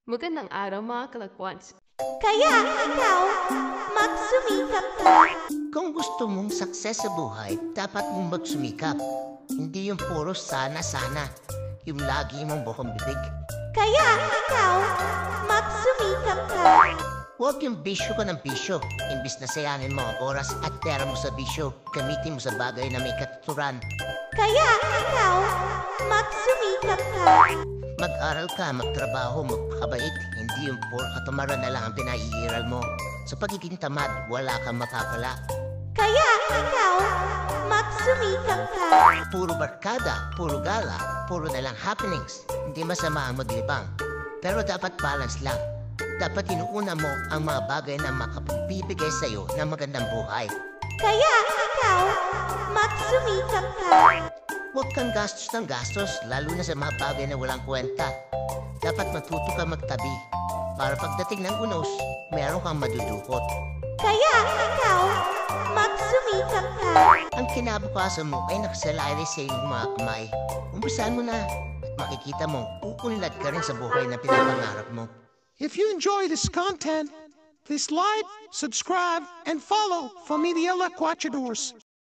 Magandang araw mga kalakwats. Kaya ikaw, magsumikap ka. Kung gusto mong success sa buhay, dapat mong magsumikap. Hindi yung puro sana-sana, yung lagi mong bukong bibig. Kaya ikaw, magsumikap ka. Huwag yung bisyo ka ng bisyo. Imbis na sayanin mo ang oras at pera mo sa bisyo, gamitin mo sa bagay na may katuturan. Kaya ikaw, magsumikap ka. Mag-aral ka, magtrabaho, magpakabait. Hindi yung puro katumaran na lang ang pinaiiral mo. Sa pagiging tamad, wala kang mapapala. Kaya ikaw, magsumikap ka. Puro barkada, puro gala, puro na lang happenings. Hindi masama ang maglibang. Pero dapat balance lang. Dapat inuuna mo ang mga bagay na makapagbibigay sa'yo ng magandang buhay. Kaya ikaw, magsumikap ka. Huwag kang gastos ng gastos, lalo na sa mga bagay na walang kwenta. Dapat matuto ka magtabi para pagdating ng unos, meron kang madudukot. Kaya ikaw, magsumikap ka. Ang kinabukasan mo ay nakasalalay sa iyong mga kamay. Umpisahan mo na at makikita mo, uunlad ka rin sa buhay na pinapangarap mo. If you enjoy this content, please like, subscribe, and follow Familia Laquachadors.